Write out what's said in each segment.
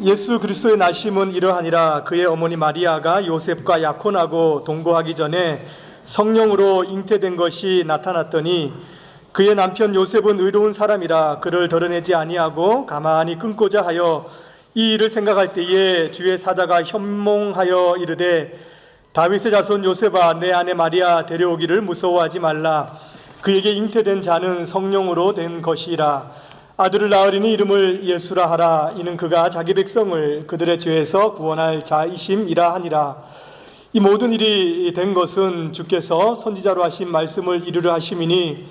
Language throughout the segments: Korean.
예수 그리스도의 나심은 이러하니라. 그의 어머니 마리아가 요셉과 약혼하고 동거하기 전에 성령으로 잉태된 것이 나타났더니 그의 남편 요셉은 의로운 사람이라 그를 드러내지 아니하고 가만히 끊고자 하여 이 일을 생각할 때에 주의 사자가 현몽하여 이르되 다윗의 자손 요셉아, 내 아내 마리아 데려오기를 무서워하지 말라. 그에게 잉태된 자는 성령으로 된 것이라. 아들을 낳으리니 이름을 예수라 하라. 이는 그가 자기 백성을 그들의 죄에서 구원할 자이심이라 하니라. 이 모든 일이 된 것은 주께서 선지자로 하신 말씀을 이루려 하심이니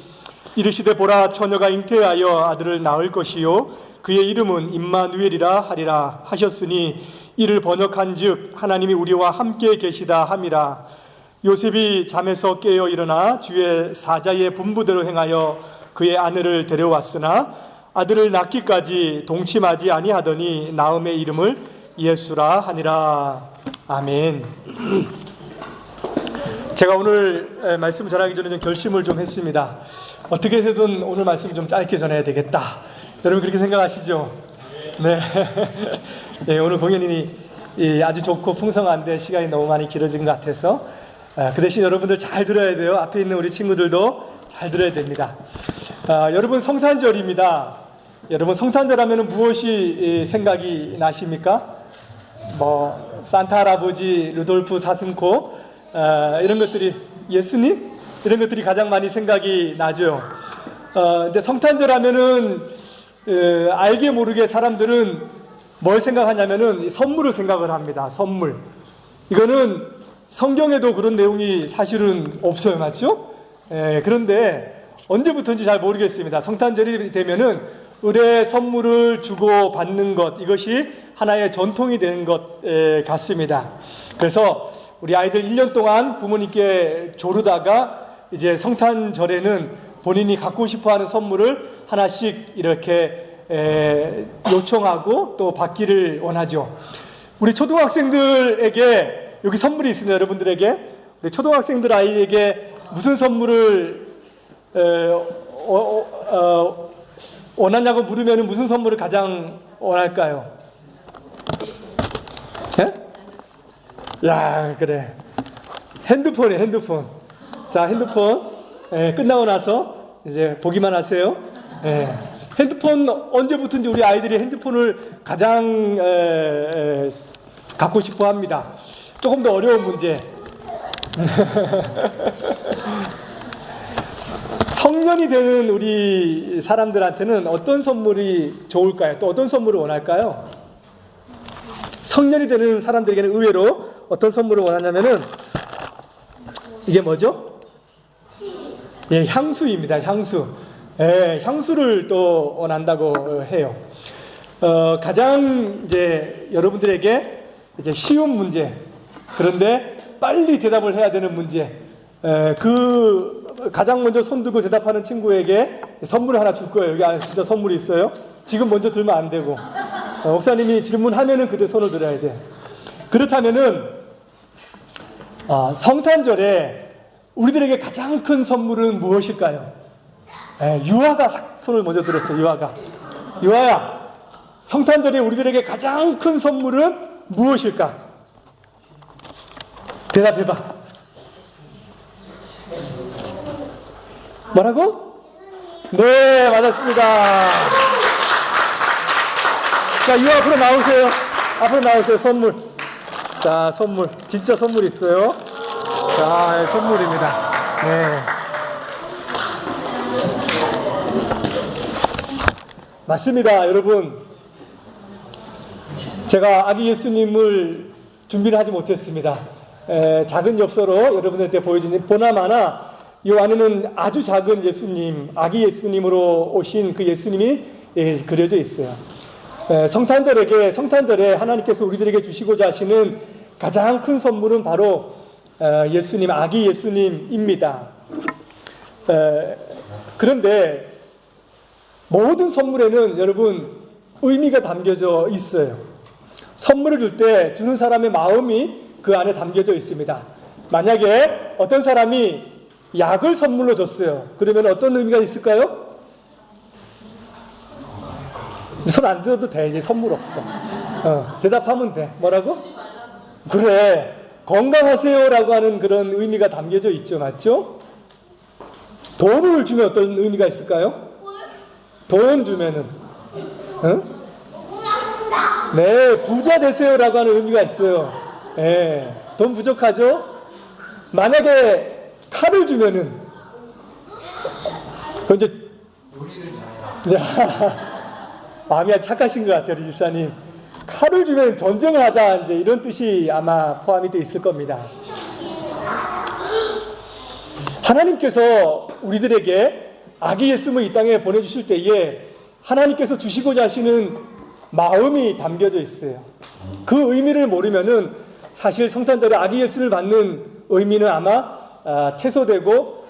이르시되 보라, 처녀가 잉태하여 아들을 낳을 것이요 그의 이름은 임마누엘이라 하리라 하셨으니 이를 번역한즉 하나님이 우리와 함께 계시다 함이라. 요셉이 잠에서 깨어 일어나 주의 사자의 분부대로 행하여 그의 아내를 데려왔으나 아들을 낳기까지 동침하지 아니하더니 나음의 이름을 예수라 하니라. 아멘. 제가 오늘 말씀 전하기 전에 좀 결심을 좀 했습니다. 어떻게 해서든 오늘 말씀 좀 짧게 전해야 되겠다. 여러분 그렇게 생각하시죠? 네. 예, 오늘 공연이 아주 좋고 풍성한데 시간이 너무 많이 길어진 것 같아서 그 대신 여러분들 잘 들어야 돼요. 앞에 있는 우리 친구들도 잘 들어야 됩니다. 여러분 성탄절입니다. 여러분 성탄절 하면 무엇이 생각이 나십니까? 뭐 산타 할아버지, 루돌프 사슴코 이런 것들이, 예수님 이런 것들이 가장 많이 생각이 나죠. 근데 성탄절 하면은 알게 모르게 사람들은 뭘 생각하냐면은 선물을 생각을 합니다. 선물. 이거는 성경에도 그런 내용이 사실은 없어요, 맞죠? 그런데 언제부터인지 잘 모르겠습니다. 성탄절이 되면은 의뢰 선물을 주고 받는 것, 이것이 하나의 전통이 되는 것 같습니다. 그래서 우리 아이들 1년 동안 부모님께 조르다가 이제 성탄절에는 본인이 갖고 싶어하는 선물을 하나씩 이렇게 요청하고 또 받기를 원하죠. 우리 초등학생들에게 여기 선물이 있습니다. 여러분들에게, 우리 초등학생들 아이에게 무슨 선물을 원하냐고 물으면 무슨 선물을 가장 원할까요? 예? 야, 그래. 핸드폰이에요, 핸드폰. 자, 핸드폰. 끝나고 나서 이제 보기만 하세요. 핸드폰 언제부터인지 우리 아이들이 핸드폰을 가장 갖고 싶어 합니다. 조금 더 어려운 문제. 성년이 되는 우리 사람들한테는 어떤 선물이 좋을까요? 또 어떤 선물을 원할까요? 성년이 되는 사람들에게는 의외로 어떤 선물을 원하냐면은 이게 뭐죠? 예, 향수입니다. 향수. 예, 향수를 또 원한다고 해요. 가장 이제 여러분들에게 이제 쉬운 문제, 그런데 빨리 대답을 해야 되는 문제, 그 가장 먼저 손 들고 대답하는 친구에게 선물을 하나 줄 거예요. 여기 안에 진짜 선물이 있어요. 지금 먼저 들면 안 되고, 목사님이 질문하면은 그때 손을 들어야 돼. 그렇다면은 성탄절에 우리들에게 가장 큰 선물은 무엇일까요? 유아가 손을 먼저 들었어요. 유아야, 성탄절에 우리들에게 가장 큰 선물은 무엇일까? 대답해봐. 뭐라고? 네, 맞았습니다. 자, 유아 앞으로 나오세요. 앞으로 나오세요. 선물. 자, 선물. 진짜 선물 있어요. 자, 선물입니다. 네. 맞습니다, 여러분. 제가 아기 예수님을 준비를 하지 못했습니다. 작은 엽서로 여러분들한테 보여주는, 보나마나 이 안에는 아주 작은 예수님, 아기 예수님으로 오신 그 예수님이 그려져 있어요. 성탄절에 하나님께서 우리들에게 주시고자 하시는 가장 큰 선물은 바로 예수님, 아기 예수님입니다. 그런데 모든 선물에는 여러분 의미가 담겨져 있어요. 선물을 줄 때 주는 사람의 마음이 그 안에 담겨져 있습니다. 만약에 어떤 사람이 약을 선물로 줬어요. 그러면 어떤 의미가 있을까요? 손 안 들어도 돼. 이제 선물 없어. 대답하면 돼. 뭐라고? 그래. 건강하세요라고 하는 그런 의미가 담겨져 있죠. 맞죠? 돈을 주면 어떤 의미가 있을까요? 돈 주면은 네, 부자 되세요라고 하는 의미가 있어요. 네, 돈 부족하죠? 만약에 칼을 주면은 그 이제 마음이 착하신 것 같아요, 우리 집사님. 칼을 주면 전쟁을 하자, 이제 이런 뜻이 아마 포함이 되어 있을 겁니다. 하나님께서 우리들에게 아기 예수님을 이 땅에 보내주실 때에 하나님께서 주시고자 하시는 마음이 담겨져 있어요. 그 의미를 모르면은 사실 성탄절에 아기 예수를 받는 의미는 아마 퇴소되고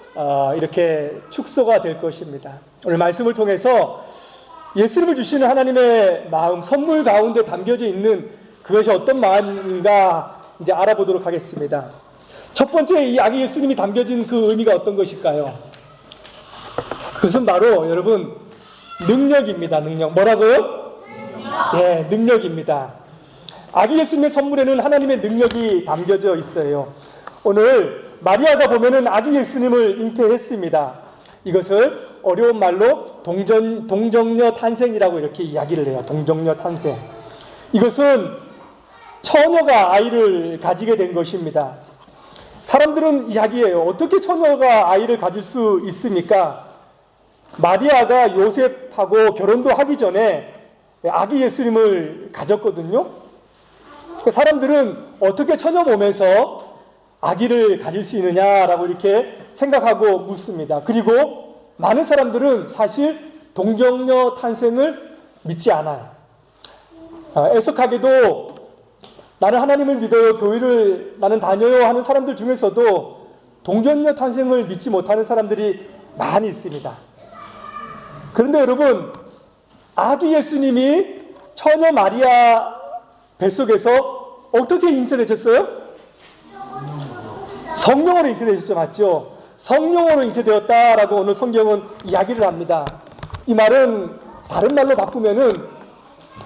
이렇게 축소가 될 것입니다. 오늘 말씀을 통해서 예수님을 주시는 하나님의 마음, 선물 가운데 담겨져 있는 그것이 어떤 마음인가 이제 알아보도록 하겠습니다. 첫 번째, 이 아기 예수님이 담겨진 그 의미가 어떤 것일까요? 그것은 바로 여러분 능력입니다. 능력. 뭐라고요? 예, 능력입니다. 아기 예수님의 선물에는 하나님의 능력이 담겨져 있어요. 오늘 마리아가 보면은 아기 예수님을 잉태했습니다. 이것을 어려운 말로 동정녀 탄생이라고 이렇게 이야기를 해요. 동정녀 탄생. 이것은 처녀가 아이를 가지게 된 것입니다. 사람들은 이야기해요. 어떻게 처녀가 아이를 가질 수 있습니까? 마리아가 요셉하고 결혼도 하기 전에 아기 예수님을 가졌거든요. 사람들은 어떻게 처녀 몸에서 아기를 가질 수 있느냐라고 이렇게 생각하고 묻습니다. 그리고 많은 사람들은 사실 동정녀 탄생을 믿지 않아요. 애석하게도 나는 하나님을 믿어요, 교회를 나는 다녀요 하는 사람들 중에서도 동정녀 탄생을 믿지 못하는 사람들이 많이 있습니다. 그런데 여러분, 아기 예수님이 처녀 마리아 뱃속에서 어떻게 잉태되셨어요? 성령으로 잉태되셨죠. 맞죠? 성령으로 잉태되었다라고 오늘 성경은 이야기를 합니다. 이 말은 다른 말로 바꾸면은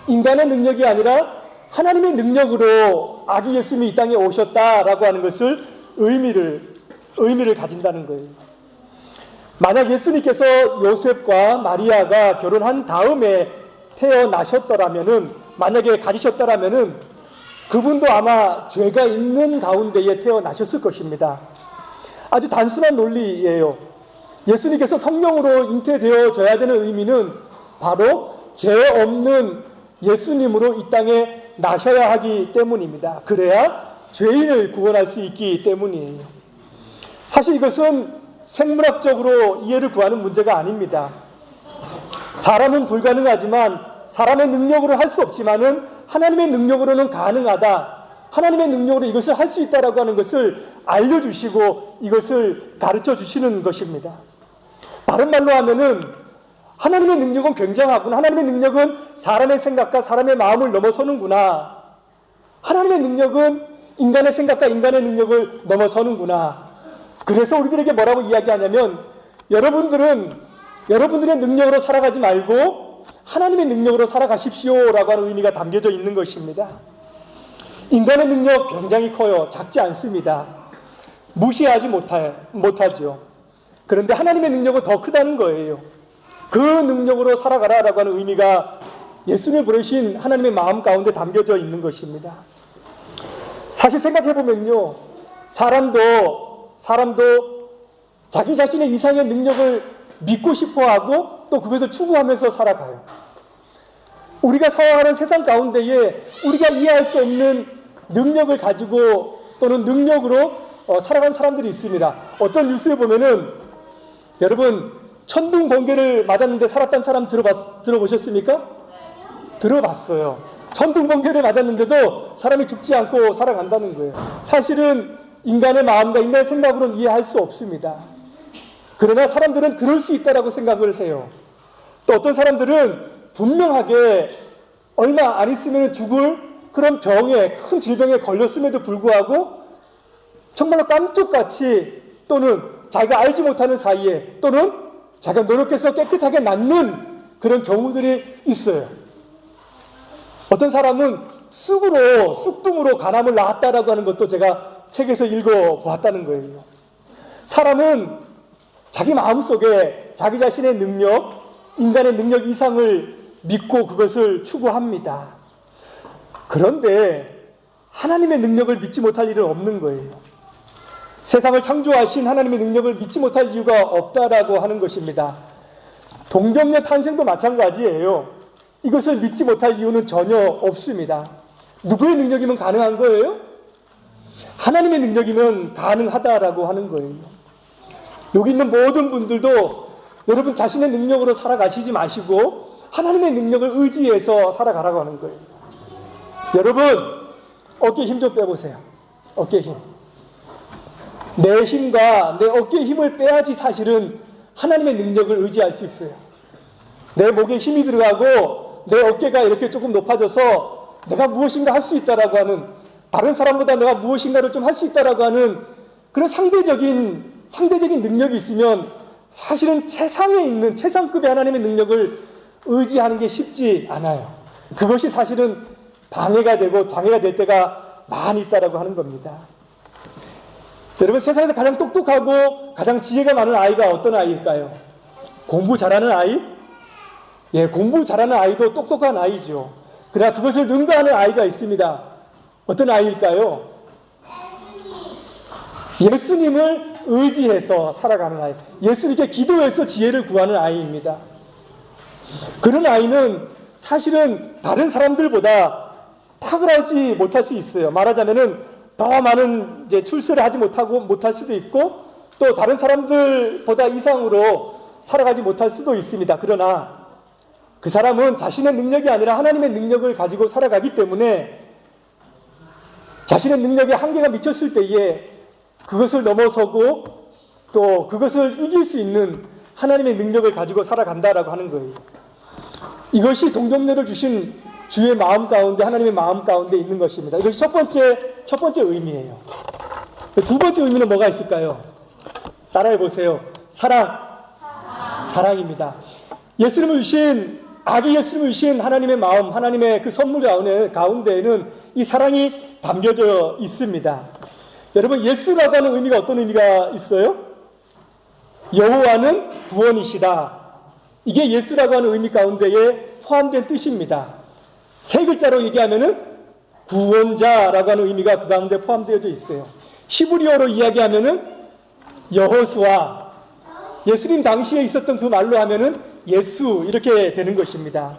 인간의 능력이 아니라 하나님의 능력으로 아기 예수님이 이 땅에 오셨다라고 하는 것을 의미를 가진다는 거예요. 만약 예수님께서 요셉과 마리아가 결혼한 다음에 태어나셨더라면은, 만약에 가지셨더라면은 그분도 아마 죄가 있는 가운데에 태어나셨을 것입니다. 아주 단순한 논리예요. 예수님께서 성령으로 잉태되어져야 되는 의미는 바로 죄 없는 예수님으로 이 땅에 나셔야 하기 때문입니다. 그래야 죄인을 구원할 수 있기 때문이에요. 사실 이것은 생물학적으로 이해를 구하는 문제가 아닙니다. 사람은 불가능하지만, 사람의 능력으로 할 수 없지만은 하나님의 능력으로는 가능하다. 하나님의 능력으로 이것을 할 수 있다라고 하는 것을 알려주시고 이것을 가르쳐 주시는 것입니다. 다른 말로 하면은 하나님의 능력은 굉장하구나. 하나님의 능력은 사람의 생각과 사람의 마음을 넘어서는구나. 하나님의 능력은 인간의 생각과 인간의 능력을 넘어서는구나. 그래서 우리들에게 뭐라고 이야기하냐면, 여러분들의 능력으로 살아가지 말고 하나님의 능력으로 살아가십시오라고 하는 의미가 담겨져 있는 것입니다. 인간의 능력 굉장히 커요. 작지 않습니다. 무시하지 못하죠. 그런데 하나님의 능력은 더 크다는 거예요. 그 능력으로 살아가라라고 하는 의미가 예수님을 보내신 하나님의 마음 가운데 담겨져 있는 것입니다. 사실 생각해보면요, 사람도 자기 자신의 이상의 능력을 믿고 싶어하고 또 그것을 추구하면서 살아가요. 우리가 살아가는 세상 가운데에 우리가 이해할 수 없는 능력을 가지고 또는 능력으로 살아가는 사람들이 있습니다. 어떤 뉴스에 보면은, 여러분, 천둥 번개를 맞았는데 살았다는 사람 들어보셨습니까? 들어봤어요. 천둥 번개를 맞았는데도 사람이 죽지 않고 살아간다는 거예요. 사실은 인간의 마음과 인간의 생각으로는 이해할 수 없습니다. 그러나 사람들은 그럴 수 있다라고 생각을 해요. 또 어떤 사람들은 분명하게 얼마 안 있으면 죽을 그런 병에, 큰 질병에 걸렸음에도 불구하고 정말로 깜짝같이, 또는 자기가 알지 못하는 사이에, 또는 자기가 노력해서 깨끗하게 낫는 그런 경우들이 있어요. 어떤 사람은 쑥으로, 쑥dum으로 가람을 낳았다라고 하는 것도 제가 책에서 읽어보았다는 거예요. 사람은 자기 마음속에 자기 자신의 능력, 인간의 능력 이상을 믿고 그것을 추구합니다. 그런데 하나님의 능력을 믿지 못할 일은 없는 거예요. 세상을 창조하신 하나님의 능력을 믿지 못할 이유가 없다라고 하는 것입니다. 동정녀 탄생도 마찬가지예요. 이것을 믿지 못할 이유는 전혀 없습니다. 누구의 능력이면 가능한 거예요? 하나님의 능력이면 가능하다라고 하는 거예요. 여기 있는 모든 분들도 여러분 자신의 능력으로 살아가시지 마시고 하나님의 능력을 의지해서 살아가라고 하는 거예요. 여러분 어깨에 힘 좀 빼보세요. 어깨에 힘. 내 힘과 내 어깨에 힘을 빼야지 사실은 하나님의 능력을 의지할 수 있어요. 내 목에 힘이 들어가고 내 어깨가 이렇게 조금 높아져서 내가 무엇인가 할 수 있다라고 하는, 다른 사람보다 내가 무엇인가를 좀 할 수 있다라고 하는 그런 상대적인 능력이 있으면 사실은 최상에 있는 최상급의 하나님의 능력을 의지하는 게 쉽지 않아요. 그것이 사실은 방해가 되고 장애가 될 때가 많이 있다라고 하는 겁니다. 여러분 세상에서 가장 똑똑하고 가장 지혜가 많은 아이가 어떤 아이일까요? 공부 잘하는 아이? 예, 공부 잘하는 아이도 똑똑한 아이죠. 그러나 그것을 능가하는 아이가 있습니다. 어떤 아이일까요? 예수님을 의지해서 살아가는 아이. 예수님께 기도해서 지혜를 구하는 아이입니다. 그런 아이는 사실은 다른 사람들보다 탁월하지 못할 수 있어요. 말하자면은 더 많은 이제 출세를 하지 못할 수도 있고 또 다른 사람들보다 이상으로 살아가지 못할 수도 있습니다. 그러나 그 사람은 자신의 능력이 아니라 하나님의 능력을 가지고 살아가기 때문에 자신의 능력에 한계가 미쳤을 때에 그것을 넘어서고 또 그것을 이길 수 있는 하나님의 능력을 가지고 살아간다라고 하는 거예요. 이것이 동정녀를 주신 주의 마음 가운데, 하나님의 마음 가운데 있는 것입니다. 이것이 첫 번째 의미예요. 두 번째 의미는 뭐가 있을까요? 따라해 보세요. 사랑입니다. 아기 예수님을 주신 하나님의 마음, 하나님의 그 선물 가운데에는 이 사랑이 담겨져 있습니다. 여러분, 예수라고 하는 의미가 어떤 의미가 있어요? 여호와는 구원이시다. 이게 예수라고 하는 의미 가운데에 포함된 뜻입니다. 세 글자로 얘기하면은 구원자라고 하는 의미가 그 가운데 포함되어져 있어요. 히브리어로 이야기하면은 여호수아, 예수님 당시에 있었던 그 말로 하면은 예수, 이렇게 되는 것입니다.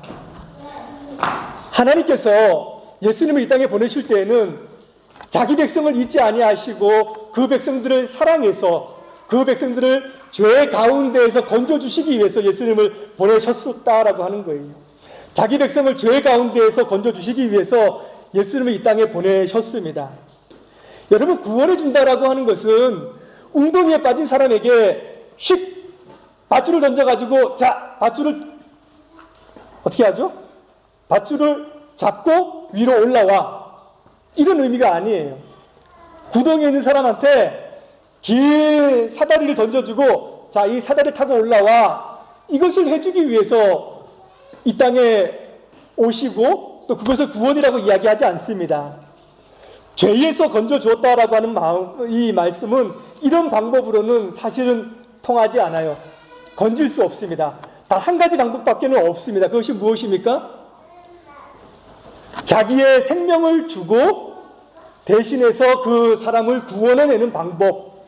하나님께서 예수님을 이 땅에 보내실 때에는 자기 백성을 잊지 아니하시고 그 백성들을 사랑해서 그 백성들을 죄 가운데에서 건져주시기 위해서 예수님을 보내셨다라고 하는 거예요. 자기 백성을 죄 가운데에서 건져주시기 위해서 예수님을 이 땅에 보내셨습니다. 여러분, 구원해 준다라고 하는 것은 웅덩이에 빠진 사람에게 휙 밧줄을 던져가지고 자, 밧줄을 어떻게 하죠? 밧줄을 잡고 위로 올라와, 이런 의미가 아니에요. 구덩이에 있는 사람한테 긴 사다리를 던져주고 자, 이 사다리 타고 올라와, 이것을 해주기 위해서 이 땅에 오시고 또 그것을 구원이라고 이야기하지 않습니다. 죄에서 건져주었다라고 하는 이 말씀은 이런 방법으로는 사실은 통하지 않아요. 건질 수 없습니다. 단 한 가지 방법밖에 없습니다. 그것이 무엇입니까? 자기의 생명을 주고 대신해서 그 사람을 구원해내는 방법,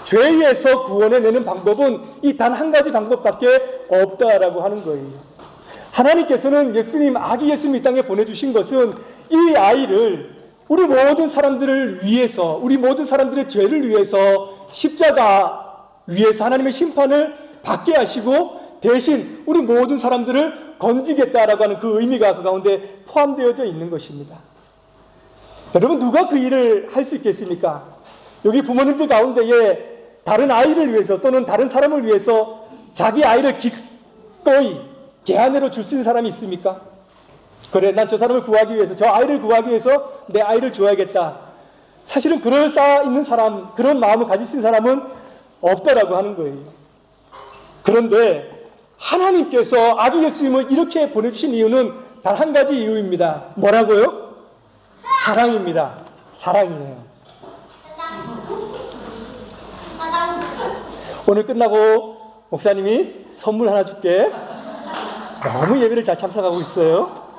죄에서 구원해내는 방법은 이 단 한 가지 방법밖에 없다라고 하는 거예요. 하나님께서는 아기 예수님 이 땅에 보내주신 것은 이 아이를 우리 모든 사람들을 위해서, 우리 모든 사람들의 죄를 위해서 십자가 위에서 하나님의 심판을 받게 하시고 대신 우리 모든 사람들을 건지겠다라고 하는 그 의미가 그 가운데 포함되어져 있는 것입니다. 여러분, 누가 그 일을 할 수 있겠습니까? 여기 부모님들 가운데에 다른 아이를 위해서 또는 다른 사람을 위해서 자기 아이를 기꺼이 개안으로 줄 수 있는 사람이 있습니까? 그래, 난 저 사람을 구하기 위해서, 저 아이를 구하기 위해서 내 아이를 줘야겠다. 사실은 그럴싸 있는 사람, 그런 마음을 가질 수 있는 사람은 없다라고 하는 거예요. 그런데 하나님께서 아기 예수님을 이렇게 보내주신 이유는 단 한 가지 이유입니다. 뭐라고요? 사랑입니다. 사랑이에요. 오늘 끝나고 목사님이 선물 하나 줄게. 너무 예배를 잘 참석하고 있어요.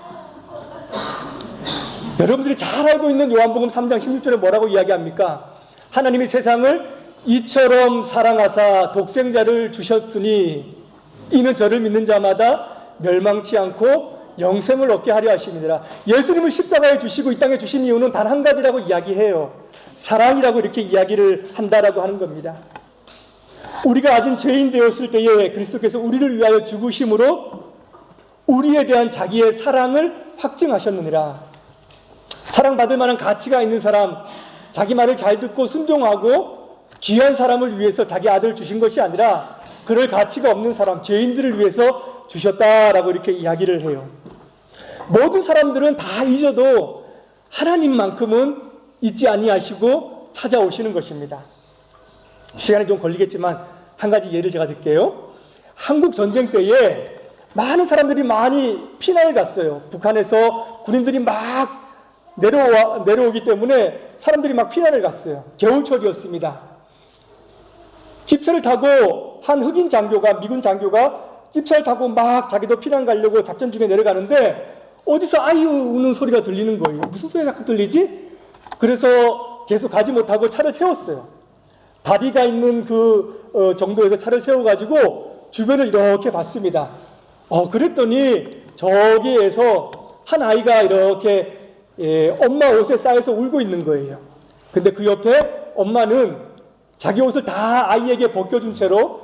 여러분들이 잘 알고 있는 요한복음 3장 16절에 뭐라고 이야기합니까? 하나님이 세상을 이처럼 사랑하사 독생자를 주셨으니 이는 저를 믿는 자마다 멸망치 않고 영생을 얻게 하려 하심이니라. 예수님을 십자가에 주시고 이 땅에 주신 이유는 단 한 가지라고 이야기해요. 사랑이라고 이렇게 이야기를 한다라고 하는 겁니다. 우리가 아직 죄인 되었을 때에 그리스도께서 우리를 위하여 죽으심으로 우리에 대한 자기의 사랑을 확증하셨느니라. 사랑받을 만한 가치가 있는 사람, 자기 말을 잘 듣고 순종하고 귀한 사람을 위해서 자기 아들을 주신 것이 아니라 그럴 가치가 없는 사람, 죄인들을 위해서 주셨다라고 이렇게 이야기를 해요. 모든 사람들은 다 잊어도 하나님만큼은 잊지 아니하시고 찾아오시는 것입니다. 시간이 좀 걸리겠지만 한 가지 예를 제가 들게요. 한국 전쟁 때에 많은 사람들이 많이 피난을 갔어요. 북한에서 군인들이 막 내려오기 때문에 사람들이 막 피난을 갔어요. 겨울철이었습니다. 집차를 타고 한 흑인 장교가, 미군 장교가 집차를 타고 막 자기도 피난 가려고 작전 중에 내려가는데 어디서 아유 우는 소리가 들리는 거예요. 무슨 소리가 자꾸 들리지? 그래서 계속 가지 못하고 차를 세웠어요. 다리가 있는 그 정도에서 차를 세워가지고 주변을 이렇게 봤습니다. 그랬더니 저기에서 한 아이가 이렇게 엄마 옷에 쌓여서 울고 있는 거예요. 근데 그 옆에 엄마는 자기 옷을 다 아이에게 벗겨준 채로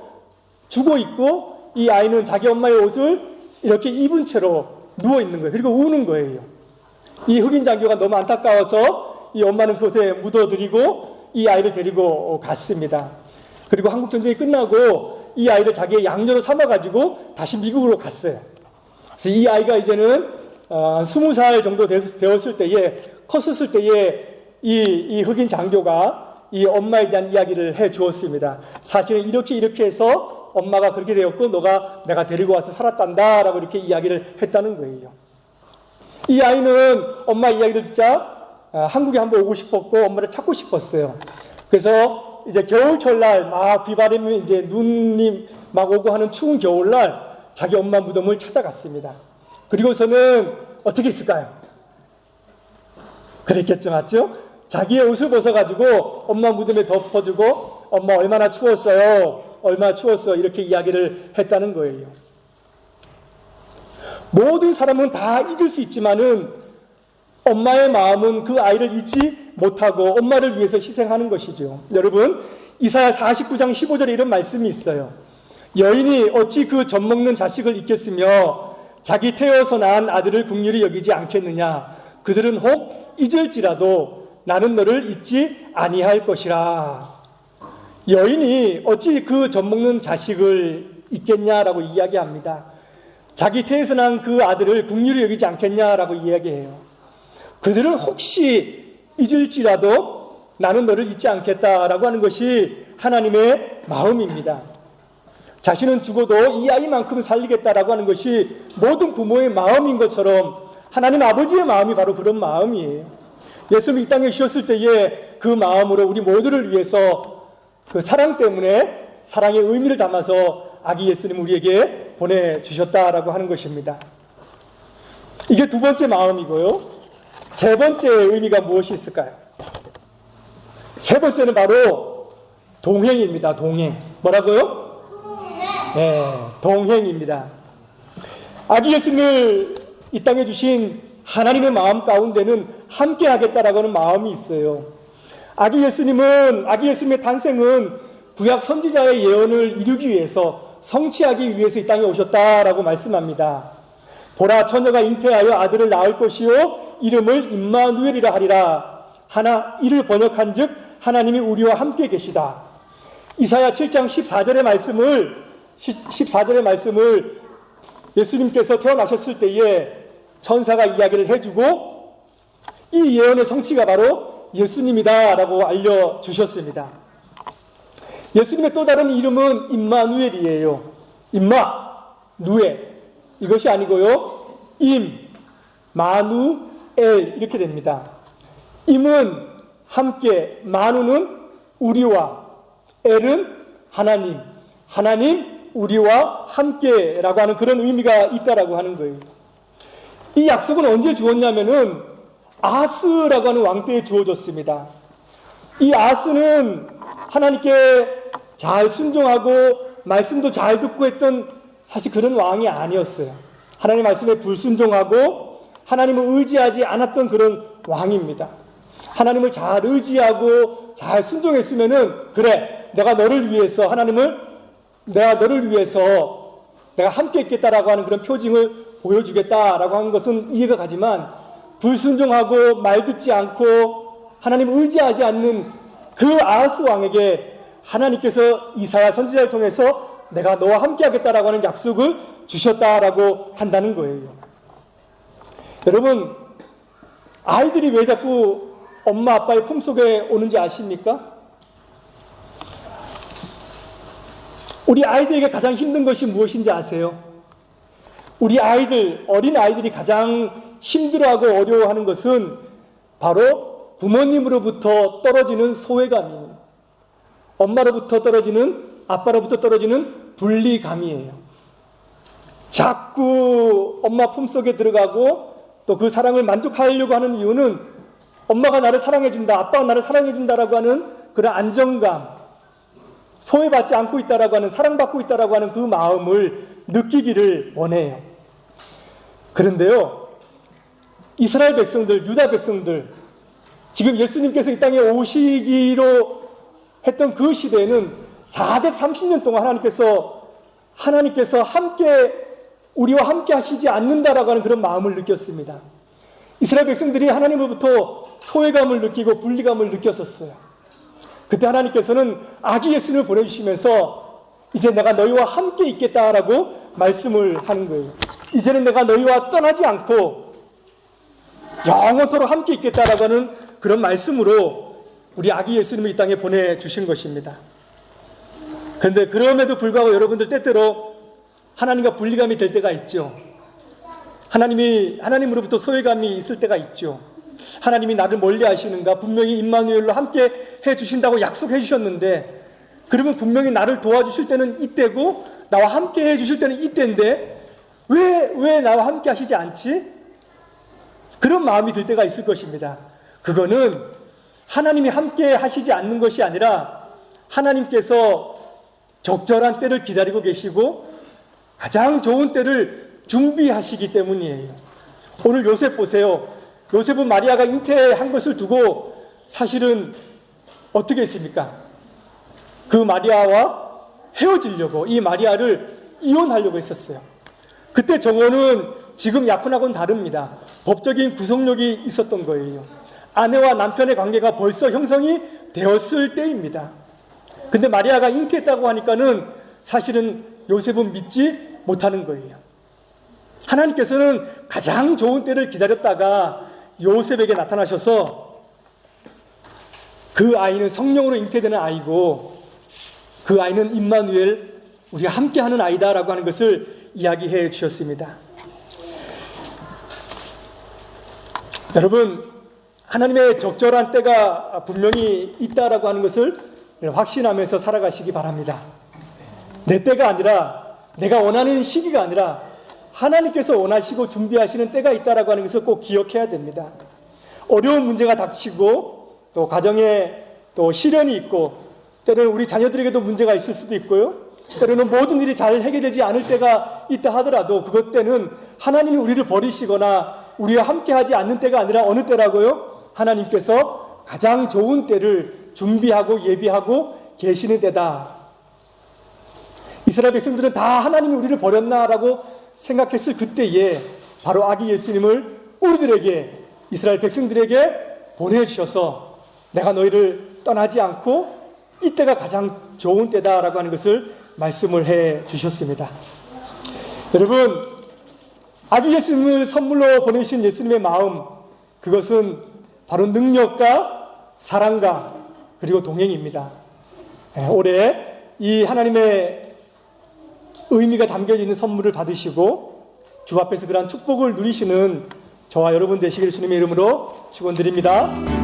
죽어 있고 이 아이는 자기 엄마의 옷을 이렇게 입은 채로 누워 있는 거예요. 그리고 우는 거예요. 이 흑인 장교가 너무 안타까워서 이 엄마는 그곳에 묻어드리고 이 아이를 데리고 갔습니다. 그리고 한국 전쟁이 끝나고 이 아이를 자기의 양녀로 삼아가지고 다시 미국으로 갔어요. 그래서 이 아이가 이제는 20살 정도 되었을 때에 컸었을 때에 이 흑인 장교가 이 엄마에 대한 이야기를 해 주었습니다. 사실은 이렇게 해서 엄마가 그렇게 되었고 내가 데리고 와서 살았단다 라고 이렇게 이야기를 했다는 거예요. 이 아이는 엄마 이야기를 듣자 한국에 한번 오고 싶었고 엄마를 찾고 싶었어요. 그래서 이제 겨울철날 막 비바람이 이제 눈이 막 오고 하는 추운 겨울날 자기 엄마 무덤을 찾아갔습니다. 그리고서는 어떻게 했을까요? 그랬겠죠, 맞죠? 자기의 옷을 벗어가지고 엄마 무덤에 덮어주고 엄마 얼마나 추웠어요, 얼마나 추웠어 이렇게 이야기를 했다는 거예요. 모든 사람은 다 잊을 수 있지만은 엄마의 마음은 그 아이를 잊지 못하고 엄마를 위해서 희생하는 것이죠. 여러분, 이사야 49장 15절에 이런 말씀이 있어요. 여인이 어찌 그 젖먹는 자식을 잊겠으며 자기 태어서 낳은 아들을 긍휼히 여기지 않겠느냐. 그들은 혹 잊을지라도 나는 너를 잊지 아니할 것이라. 여인이 어찌 그 젖먹는 자식을 잊겠냐라고 이야기합니다. 자기 태에서 난 그 아들을 긍휼히 여기지 않겠냐라고 이야기해요. 그들은 혹시 잊을지라도 나는 너를 잊지 않겠다라고 하는 것이 하나님의 마음입니다. 자신은 죽어도 이 아이만큼은 살리겠다라고 하는 것이 모든 부모의 마음인 것처럼 하나님 아버지의 마음이 바로 그런 마음이에요. 예수님이 이 땅에 오셨을 때에 그 마음으로 우리 모두를 위해서 그 사랑 때문에 사랑의 의미를 담아서 아기 예수님 우리에게 보내주셨다라고 하는 것입니다. 이게 두 번째 마음이고요. 세 번째 의미가 무엇이 있을까요? 세 번째는 바로 동행입니다. 동행. 뭐라고요? 네, 동행입니다. 아기 예수님을 이 땅에 주신 하나님의 마음 가운데는 함께 하겠다라고 하는 마음이 있어요. 아기 예수님의 탄생은 구약 선지자의 예언을 이루기 위해서, 성취하기 위해서 이 땅에 오셨다라고 말씀합니다. 보라, 처녀가 잉태하여 아들을 낳을 것이요 이름을 임마누엘이라 하리라. 이를 번역한즉 하나님이 우리와 함께 계시다. 이사야 7장 14절의 말씀을 예수님께서 태어나셨을 때에 천사가 이야기를 해주고 이 예언의 성취가 바로 예수님이다라고 알려주셨습니다. 예수님의 또 다른 이름은 임마누엘이에요. 임마누엘. 이것이 아니고요. 마누엘 이렇게 됩니다. 임은 함께, 만우는 우리와, 엘은 하나님, 하나님 우리와 함께라고 하는 그런 의미가 있다라고 하는 거예요. 이 약속은 언제 주었냐면은 아하스라고 하는 왕 때에 주어졌습니다. 이 아하스는 하나님께 잘 순종하고 말씀도 잘 듣고 했던 사실 그런 왕이 아니었어요. 하나님 말씀에 불순종하고 하나님을 의지하지 않았던 그런 왕입니다. 하나님을 잘 의지하고 잘 순종했으면은 그래, 내가 너를 위해서 내가 함께 있겠다라고 하는 그런 표징을 보여주겠다라고 하는 것은 이해가 가지만, 불순종하고 말 듣지 않고 하나님을 의지하지 않는 그 아하스 왕에게 하나님께서 이사야 선지자를 통해서 내가 너와 함께 하겠다라고 하는 약속을 주셨다라고 한다는 거예요. 여러분, 아이들이 왜 자꾸 엄마 아빠의 품속에 오는지 아십니까? 우리 아이들에게 가장 힘든 것이 무엇인지 아세요? 우리 아이들, 어린 아이들이 가장 힘들어하고 어려워하는 것은 바로 부모님으로부터 떨어지는 소외감이에요. 엄마로부터 떨어지는, 아빠로부터 떨어지는 분리감이에요. 자꾸 엄마 품속에 들어가고 또 그 사랑을 만족하려고 하는 이유는 엄마가 나를 사랑해준다, 아빠가 나를 사랑해준다라고 하는 그런 안정감, 소외받지 않고 있다라고 하는, 사랑받고 있다라고 하는 그 마음을 느끼기를 원해요. 그런데요, 이스라엘 백성들, 유다 백성들, 지금 예수님께서 이 땅에 오시기로 했던 그 시대에는 430년 동안 하나님께서 우리와 함께 하시지 않는다라고 하는 그런 마음을 느꼈습니다. 이스라엘 백성들이 하나님으로부터 소외감을 느끼고 분리감을 느꼈었어요. 그때 하나님께서는 아기 예수님을 보내주시면서 이제 내가 너희와 함께 있겠다라고 말씀을 하는 거예요. 이제는 내가 너희와 떠나지 않고 영원토록 함께 있겠다라고 하는 그런 말씀으로 우리 아기 예수님을 이 땅에 보내주신 것입니다. 그런데 그럼에도 불구하고 여러분들 때때로 하나님과 분리감이 될 때가 있죠. 하나님으로부터 소외감이 있을 때가 있죠. 하나님이 나를 멀리 하시는가? 분명히 임마누엘로 함께 해주신다고 약속해 주셨는데, 그러면 분명히 나를 도와주실 때는 이때고 나와 함께 해주실 때는 이때인데 왜 나와 함께 하시지 않지? 그런 마음이 들 때가 있을 것입니다. 그거는 하나님이 함께 하시지 않는 것이 아니라 하나님께서 적절한 때를 기다리고 계시고 가장 좋은 때를 준비하시기 때문이에요. 오늘 요셉 보세요. 요셉은 마리아가 잉태한 것을 두고 사실은 어떻게 했습니까? 그 마리아와 헤어지려고, 이 마리아를 이혼하려고 했었어요. 그때 정원은 지금 약혼하고는 다릅니다. 법적인 구속력이 있었던 거예요. 아내와 남편의 관계가 벌써 형성이 되었을 때입니다. 근데 마리아가 잉태했다고 하니까는 사실은 요셉은 믿지 못하는 거예요. 하나님께서는 가장 좋은 때를 기다렸다가 요셉에게 나타나셔서 그 아이는 성령으로 잉태되는 아이고 그 아이는 임마누엘, 우리가 함께하는 아이다라고 하는 것을 이야기해 주셨습니다. 여러분, 하나님의 적절한 때가 분명히 있다라고 하는 것을 확신하면서 살아가시기 바랍니다. 내 때가 아니라, 내가 원하는 시기가 아니라 하나님께서 원하시고 준비하시는 때가 있다라고 하는 것을 꼭 기억해야 됩니다. 어려운 문제가 닥치고 또 가정에 또 시련이 있고 때로는 우리 자녀들에게도 문제가 있을 수도 있고요. 때로는 모든 일이 잘 해결되지 않을 때가 있다 하더라도 그것 때는 하나님이 우리를 버리시거나 우리와 함께하지 않는 때가 아니라 어느 때라고요? 하나님께서 가장 좋은 때를 준비하고 예비하고 계시는 때다. 이스라엘 백성들은 다 하나님이 우리를 버렸나라고 생각했을 그때에 바로 아기 예수님을 우리들에게, 이스라엘 백성들에게 보내주셔서 내가 너희를 떠나지 않고 이때가 가장 좋은 때다라고 하는 것을 말씀을 해 주셨습니다. 여러분, 아기 예수님을 선물로 보내주신 예수님의 마음, 그것은 바로 능력과 사랑과 그리고 동행입니다. 올해 이 하나님의 의미가 담겨져 있는 선물을 받으시고 주 앞에서 그러한 축복을 누리시는 저와 여러분 되시기를 주님의 이름으로 축원드립니다.